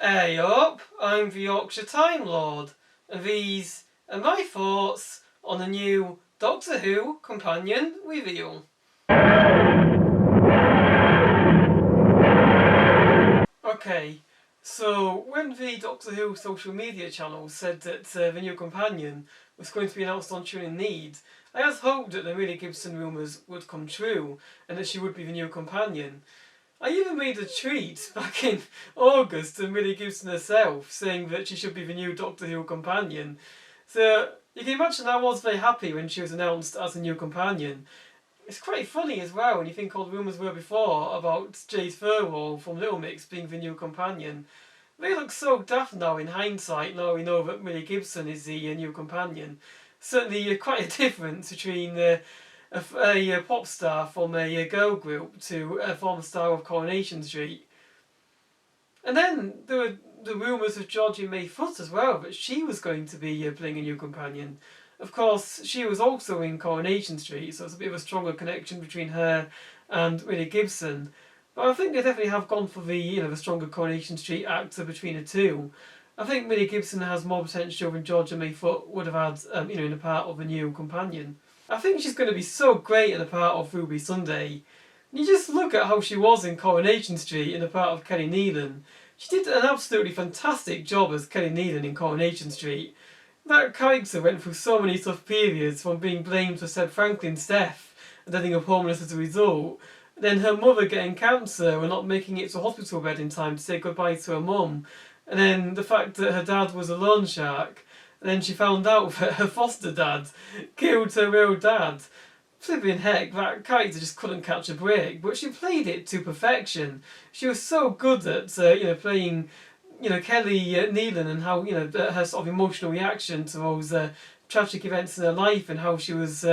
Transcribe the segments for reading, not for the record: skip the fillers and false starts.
Hey up, I'm the Yorkshire Time Lord, and these are my thoughts on the new Doctor Who companion reveal. Okay, so when the Doctor Who social media channel said that the new companion was going to be announced on Tune in Need, I had hoped that the Millie Gibson rumours would come true and that she would be the new companion. I even made a tweet back in August to Millie Gibson herself saying that she should be the new Doctor Who companion. So you can imagine I was very happy when she was announced as a new companion. It's quite funny as well when you think all the rumours were before about Jade Furwell from Little Mix being the new companion. They look so daft now in hindsight, now we know that Millie Gibson is the new companion. Certainly quite a difference between a pop star from a girl group to a former star of Coronation Street. And then there were the rumours of Georgie May Foot as well, that she was going to be playing a new companion. Of course, she was also in Coronation Street, so it's a bit of a stronger connection between her and Millie Gibson. But I think they definitely have gone for the stronger Coronation Street actor between the two. I think Millie Gibson has more potential than Georgia May Foot would have had, in the part of a new companion. I think she's going to be so great in the part of Ruby Sunday. You just look at how she was in Coronation Street in the part of Kelly Nealon. She did an absolutely fantastic job as Kelly Nealon in Coronation Street. That character went through so many tough periods, from being blamed for Seb Franklin's death and ending up homeless as a result, then her mother getting cancer and not making it to a hospital bed in time to say goodbye to her mum, and then the fact that her dad was a loan shark, and then she found out that her foster dad killed her real dad. Flipping heck, that character just couldn't catch a break, but she played it to perfection. She was so good at playing Kelly Nealon, and how her sort of emotional reaction to those tragic events in her life, and how she was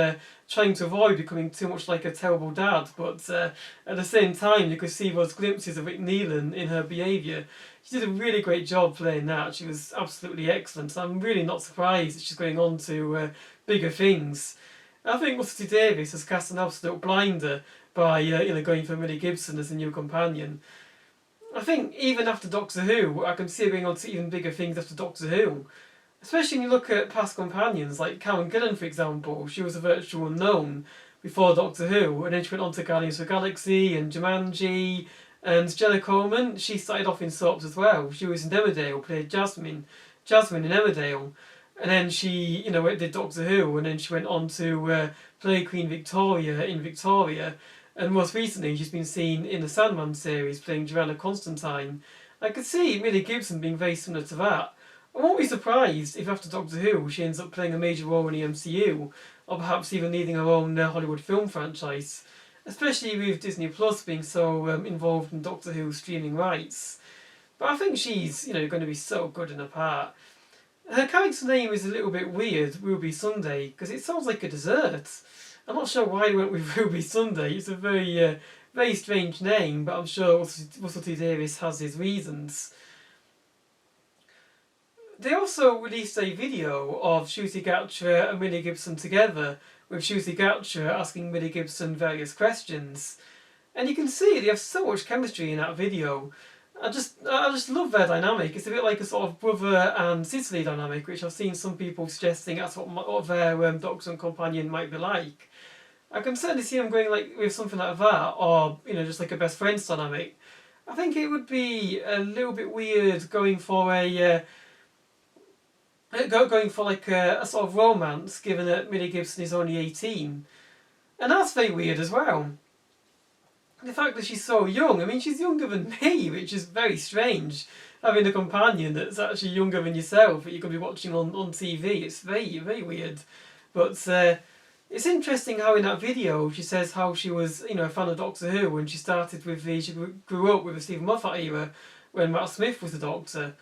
trying to avoid becoming too much like a terrible dad, but at the same time you could see those glimpses of Rick Nealon in her behaviour. She did a really great job playing that. She was absolutely excellent. I'm really not surprised that she's going on to bigger things. I think Russell T Davies has cast an absolute blinder by going for Millie Gibson as a new companion. I think even after Doctor Who, I can see her going on to even bigger things after Doctor Who. Especially when you look at past companions, like Karen Gillan for example. She was a virtual unknown before Doctor Who, and then she went on to Guardians of the Galaxy and Jumanji. And Jenna Coleman, she started off in soaps as well. She was in Emmerdale, played Jasmine in Emmerdale. And then she, did Doctor Who, and then she went on to play Queen Victoria in Victoria. And most recently, she's been seen in the Sandman series, playing Joanna Constantine. I could see Millie Gibson being very similar to that. I won't be surprised if after Doctor Who, she ends up playing a major role in the MCU, or perhaps even leading her own Hollywood film franchise. Especially with Disney Plus being so involved in Doctor Who streaming rights. But I think she's, going to be so good in her part. Her character name is a little bit weird, Ruby Sunday, because it sounds like a dessert. I'm not sure why they went with Ruby Sunday. It's a very, very strange name, but I'm sure Russell T Davies has his reasons. They also released a video of Ncuti Gatwa and Millie Gibson together, with Ncuti Gatwa asking Millie Gibson various questions. And you can see they have so much chemistry in that video. I just love their dynamic. It's a bit like a sort of brother and sisterly dynamic, which I've seen some people suggesting that's what their Doctor and companion might be like. I can certainly see them going with something like that, or just like a best friends dynamic. I think it would be a little bit weird going for a sort of romance, given that Millie Gibson is only 18, and that's very weird as well. The fact that she's so young, I mean, she's younger than me, which is very strange. Having a companion that's actually younger than yourself that you're going to be watching on TV, it's very, very weird. But it's interesting how in that video she says how she was, a fan of Doctor Who when she started with she grew up with the Stephen Moffat era when Matt Smith was the Doctor.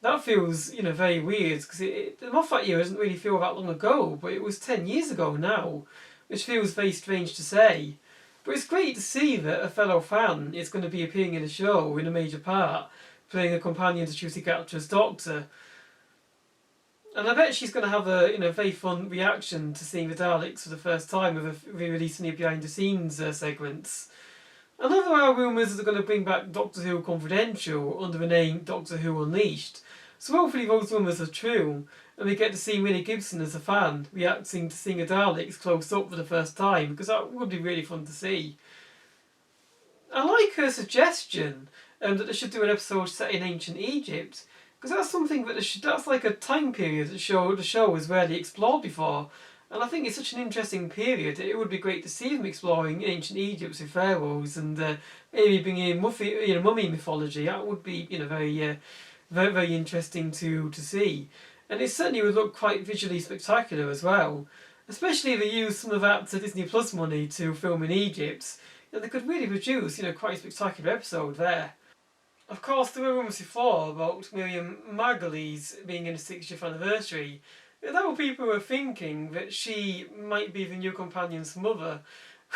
That feels, very weird, because the Moffat era doesn't really feel that long ago, but it was 10 years ago now, which feels very strange to say. But it's great to see that a fellow fan is going to be appearing in a show in a major part, playing a companion to Ncuti Gatwa's Doctor. And I bet she's going to have a very fun reaction to seeing the Daleks for the first time with re-releasing the behind the scenes segments. I know there are rumours that they're going to bring back Doctor Who Confidential under the name Doctor Who Unleashed, so hopefully those rumours are true, and we get to see Millie Gibson as a fan reacting to seeing a Daleks close up for the first time, because that would be really fun to see. I like her suggestion that they should do an episode set in ancient Egypt, because that's something that's like a time period that the show has rarely explored before, and I think it's such an interesting period. It would be great to see them exploring ancient Egypt with pharaohs and maybe bringing in mummy mythology. That would be very very interesting to see, and it certainly would look quite visually spectacular as well. Especially if they use some of that Disney Plus money to film in Egypt, and they could really produce quite a spectacular episode there. Of course, there were rumours before about Miriam Margolyes being in the 60th anniversary. There were people who were thinking that she might be the new companion's mother,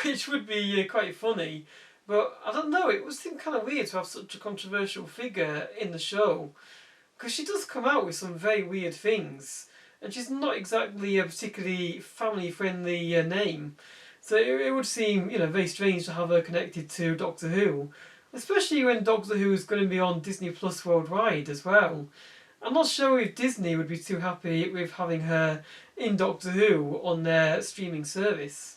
which would be quite funny. But I don't know, it would seem kind of weird to have such a controversial figure in the show, because she does come out with some very weird things, and she's not exactly a particularly family-friendly name. So it would seem very strange to have her connected to Doctor Who. Especially when Doctor Who is going to be on Disney Plus worldwide as well. I'm not sure if Disney would be too happy with having her in Doctor Who on their streaming service.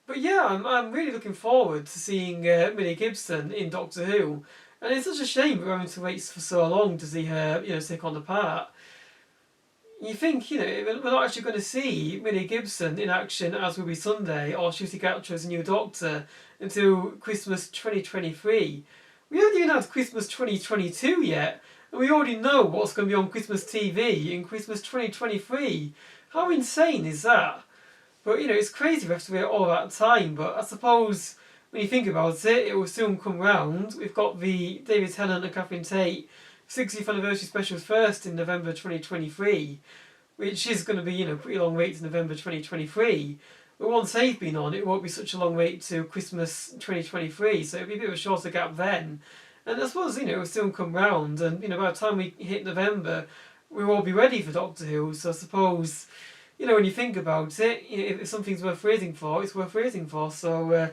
But yeah, I'm really looking forward to seeing Millie Gibson in Doctor Who. And it's such a shame we're having to wait for so long to see her take on the part. You think, we're not actually going to see Millie Gibson in action as Will Be Sunday or Shooty Gatcher as a new Doctor until Christmas 2023. We haven't even had Christmas 2022 yet, and we already know what's going to be on Christmas TV in Christmas 2023. How insane is that? But, it's crazy we have to wait all that time, but I suppose when you think about it, it will soon come round. We've got the David Tennant and Catherine Tate 60th anniversary specials first in November 2023, which is going to be, pretty long wait to November 2023. But once they've been on, it won't be such a long wait to Christmas 2023, so it'll be a bit of a shorter gap then. And I suppose, it will soon come round, and, by the time we hit November, we'll all be ready for Doctor Who, so I suppose, when you think about it, if something's worth waiting for, it's worth waiting for, so...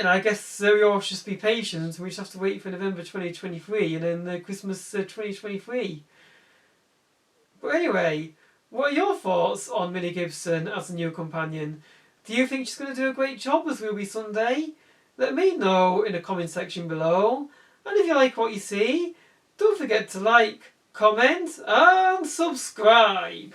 I guess we all should just be patient. We just have to wait for November 2023 and then Christmas 2023. But anyway, what are your thoughts on Millie Gibson as a new companion? Do you think she's going to do a great job as Will Be Sunday? Let me know in the comment section below. And if you like what you see, don't forget to like, comment and subscribe.